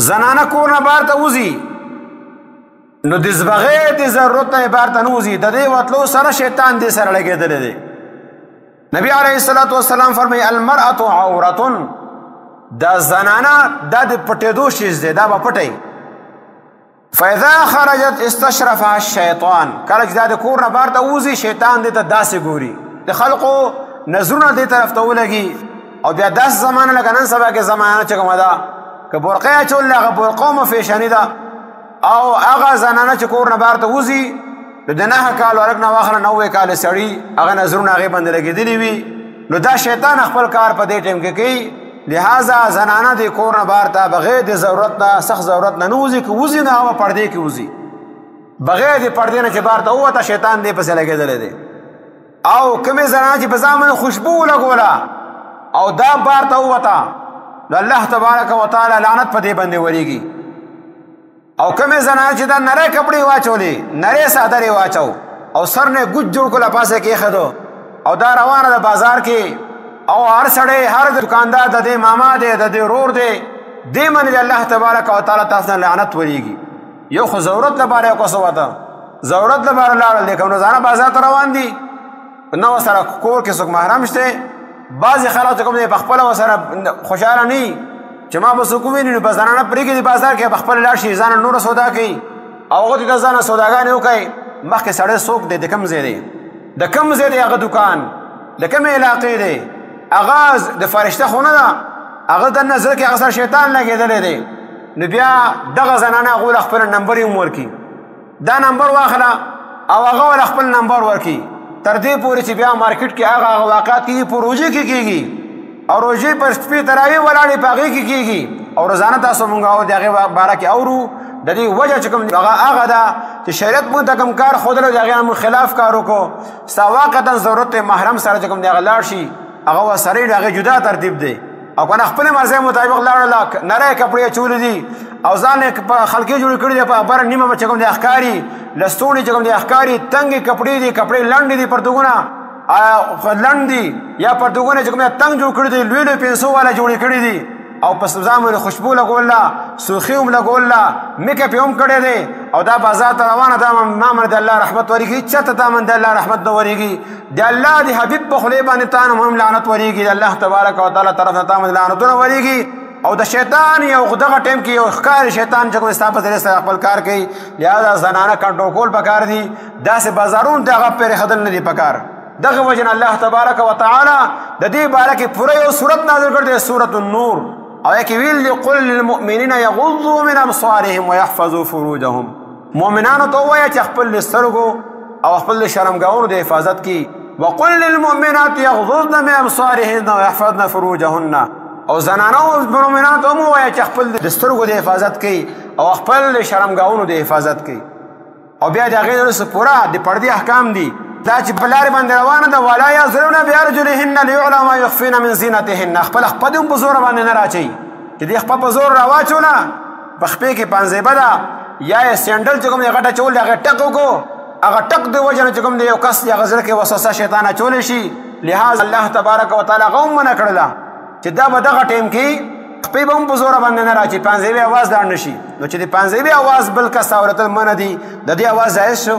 زنانه کور نه بهر ته وځي نو د بغیر د ضرورت نه بهر ته نه وځي. د دې وتلو سره شیطان دې سره لګېدلی دی. نبی علیه الصلاة والسلام فرمایي المرأة عورة، دا زنانه دا د پټېدو شیز دی، دا به پټی. فاذا خرجت استشرفها الشیطان، کله چې دا د کور نه بهر ته وځي شیطان دې ته داسې ګوري، د خلقو نظرونه دې طرف ته ولګي. او بیا داسې زمانه لکه نن سبا کې زمانه چې کومه ده که برقې اچول هغه برقه هم فیشني ده. او هغه زنانه چې کور نه بهر ته وځي نو د 9 کال ورک نه واخله 90 کال سړي هغه نظرونه هغې باندې لګېدلي وي. نو دا شیطان خپل کار په دې ټیم کې کوي. لہذا زنانه د کور نه بهر ته بغیر د ضرورت نه سخت ضرورت نه وځي، که وځي نو هغه پردې کې وځي. بغیر د پردې نه چې بهر ته ووته شیطان دې پسې لګېدلی دی. او کومې زنانه چې په ځان باندې خوشبو ولګوله او دا بهر ته ووته نو الله تبارک وتعالی لعنت په دې باندې ورېږي. او کومې زنانه چې دا نری کپړې واچولې، نری څادرې واچو او سر نه ګوج جوړ کړه پاسه کېښودو او دا روانه ده بازار کې، او هر سړی هر دکاندار د دې ماما دی د دې ورور دی، دې باندې الله تبارک وتعالی تاسو نه لعنت ورېږي. یو خو ضرورت لپاره یو کس وته ضرورت لپاره لاړل دی، کوم روزانه بازار ته روان دي نو سره کور کې څوک محرم شته. بعضې خلک چې کوم دی په خپله ورسره خوشحاله نه چې ما به څوک وویني نو په زنانه پرېږدي بازار کې په خپله لاړ شي ځانه نوره سودا کوي او هغو ته د ځانه سوداګانې وکړي. مخکې سړی څوک دی، د کوم ځای دی، د کوم ځای دی هغه دکان، د کومې علاقې دی، هغه د فرشته خو نه ده، هغه د نظر کې هغه سره شیطان لګېدلی دی. نو بیا دغه زنانه هغوی له خپل نمبر یې هم ورکړي، دا نمبر واخله او هغه له خپل نمبر ورکړي تر دې پورې چې بیا مارکیټ کې هغه واقعات کېږي په روژې کې کېږي او روژې پر شپې تراویح ولاړې په هغې کې کېږي او روزانه تاسو مونږ د هغې باره کې اورو. د دې وجه چې کوم هغه ده چې شریعت مونږ ته کوم کار ښودلی د هغې نه مونږ خلاف کار وکړو. ستا واقعتا ضرورت دی محرم سره چې کوم دی هغه لاړ شي هغه ورسره یې د هغې جدا ترتیب دی. او که نه خپلې مرضۍ مطابق لاړله نری کپړې اچولي دي او ځان یې په خلقې جوړې کړي دي په بره نیمه چې کوم دی ښکاري لستوڼي چې کوم دی ښکاري تنګې کپړې دي کپړې لنډې دي پرتوګونه لنډ دي یا پرتوګونه چې کوم دی تنګ جوړ کړي دي لوی لوی پیسو والا جوړې کړي دي او په ځان باندې خوشبو لګوله سرخي هم لګوله میکپ یې هم کړی دی او دا بازار ته روانه ده. ما باندې د الله رحمت ورېږي چاته تا باندې د الله رحمت نه ورېږي، د الله د حبیب په خولې باندې تا نه هم لعنت ورېږي، د الله تبارک وتعالی طرف نه تا باندې لعنتونه ورېږي. او د شیطان یو دغه ټایم کې یو ښکاري شیطان چې کوم ستا په ذریعه سره خپل کار کوي. لہذا زنانه کنټرول کول پکار دي، داسې بازارونو ته هغه پرېښودل نه دي پکار. دغه وجه نه الله تبارک وتعالی د دې باره کې پوره یو صورت نازل کړی دی، سورة النور. او یې کې ویل دي قل للمؤمنین یغضوا من ابصارهم ویحفظوا فروجهم، مؤمنانو ته ووایه چې خپل د سترګو او خپل د شرمګاهونو د حفاظت کړي. وقل للمؤمنات یغضضن من ابصارهن ویحفظن فروجهن، او زنانو مؤمنانو ته هم ووایه چې خپل د سترګو د حفاظت کوي او خپل د شرمګاهونو د حفاظت کوي. او بیا د هغې وروسته پوره د پردې احکام دي دا چې په لارې باندې روانه ده. ولا یضربن بارجلهن لیعلم ما یخفین من زینتهن، خپل خپه دې هم په زوره باندې نه راچوي چې دې خپه په زور راواچوله په خپې کې پانزیبه ده یا یې سینډل چې کوم دی غټه اچول دی هغې ټک وکړو، هغه ټک د وجه نه چې کوم دی یو کس د هغه زړه کې وسوسه شیطان اچولی شي. لہذا الله تبارک وتعالی هغه هم منع کړله چې دا به دغه ټایم کې خپې به هم په زوره باندې نه راچي، پانزیبې اواز لاړ نه شي. نو چې د پانزیبې اواز بل کس اورېدل منع دي، د دې اواز جایز شو،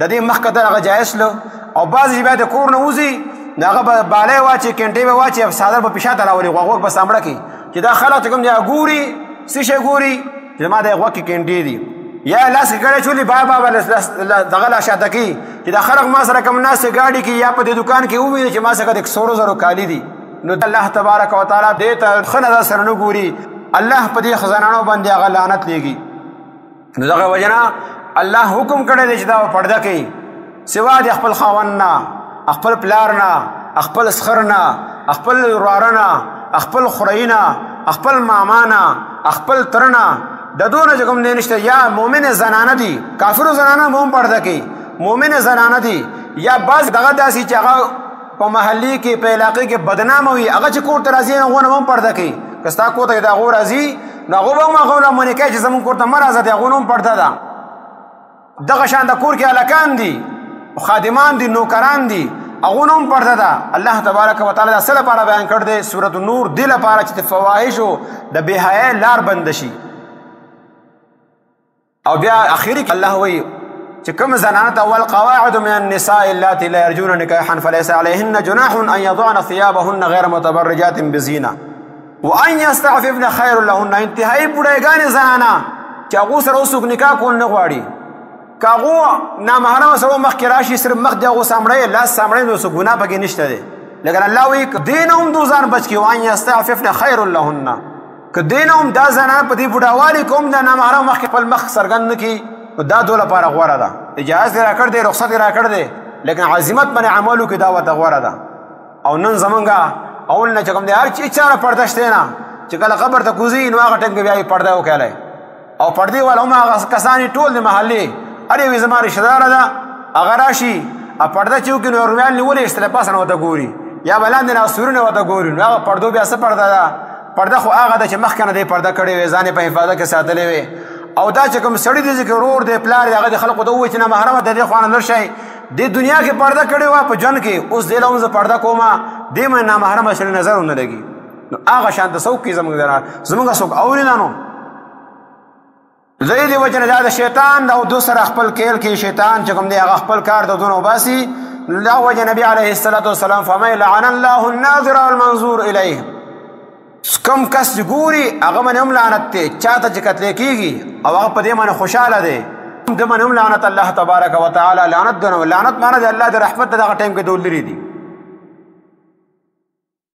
د دې مخ کتل هغه جایز شو. او بعضې چې بیا د کور نه وځي نو هغه به بالی واچي کینټې به واچي او څادر به پیشا ته راولي غوږ به سامړه کړي چې دا خلک چې کوم دی ګوري څه شی ګوري چې زما د غوږ کې کینټې دي یا لاس کې ګړی چولي بابا به دغه لا شاته کوي چې دا خلک ما سره کوم ناستې ګاډي کې یا په دې دکان کې وویني چې ما څخه د 100,000 کالي دي. نو الله تبارک وتعالی دې ته ښه نظر سره نه ګوري، الله په دې خزانانو باندې هغه لعنت لیږي. نو دغه وجه نه الله حکم کړی دی چې دا پرده کوي سوا د خپل خاوند نه، خپل پلار نه، خپل سخر نه، خپل وراره نه، خپل خورۍ نه، خپل ماما نه، خپل تره نه، د دونه چې کوم دی نشته. یا مؤمن زنانه دي، کافرو زنانه هم پرده کوي، مؤمن زنانه دي. یا بعض دغه داسې چې هغه په محلي کې په علاقې کې بدنامه وي هغه چې کور ته راځي هغو نه هم پرده کوي. که ستا کور ته د هغو راځي نو هغو به هم هغو له منع کوي چې زمونږ کور ته مه راځه، د هغو نه هم پرده ده. دغه شان د کور کې هلکان دي، خادمان دي، نوکران دي، هغو نه هم پرده ده. الله تبارک وتعالی دا څه لپاره بیان کړی دی سورة النور؟ دې لپاره چې د فواحشو د بې حیایۍ لار بنده شي، او بیا اخیری الله وی چې کوم زنانه ته والقواعد من النساء اللاتي لا يرجون نكاحا فليس عليهن جناح ان يضعن ثيابهن غير متبرجات بزينه وان يستعففن خير لهن. انتهایی بډایګانې زنانه چې هغو سره اوس نکاح کول نه غواړي، که هغو نامحرمه سره مخکې راشي صرف مخ د هغو سامړی لاس سامړی نو څه ګناه پکې نشته دی. لیکن الله وایي که دې نه هم دو ځان بچ کړي وان یستعففن خیر لهن، که دې نه هم دا زنانه په دې بوډاوالي کې هم د نامحرم مخکې خپل مخ څرګند نه کړي نو دا دو لپاره غوره ده. اجازت یې راکړ دی، رخصت یې راکړ دی، لیکن عزیمت باندې عمل وکړي دا ورته غوره ده. او نن زمونږ اول نه چې کوم دی هر هېچا نه پرده شته نه، چې کله قبر ته کوځي نو هغه ټایم کې بیا یې پرده وکړلی او پردې والا هم هغه کسان ټول د محلې هر یو یې زما رشته داره ده هغه راشي پرده چې وکړي نو رومیان نیولې ایستلی پاسه نه ورته ګوري یا به لاندې نه سورونه ورته ګوري نو هغه پردو بیا څه پرده ده؟ پرده خو هغه ده چې مخکې نه دی پرده کړې وې، ځان یې په حفاظت کې ساتلی وې. او دا چې کوم سړي دی چې ورور دی پلار دی هغه د خلکو ته ووایي چې نامحرمه د دې خوا نه لر شئ، دې دنیا کې پرده کړې وه په ژوند کې، اوس دې له هم زه پرده کومه دې باندې نامحرمه سړي نظر ونه لګي. نو هغه شان ته څوک کوي زمونږ څوک اوري نه نو د دې وجه نه دا د شیطان او دو سره خپل کیل کې شیطان چې کوم دی هغه خپل کار د دونه وباسي. دا وجه نبی علیه الصلاة والسلام فرمایي لعن الله الناظر والمنظور الیه، کم کس چې ګوري هغه باندې هم لعنت دی، چاته چې قتلی کېږي او هغه په دې باندې خوشحاله دی د باندې هم لعنت الله تبارک وتعالی لعنت دی. لعنت معنی د الله د رحمت دغه ټایم کې دول لري دي.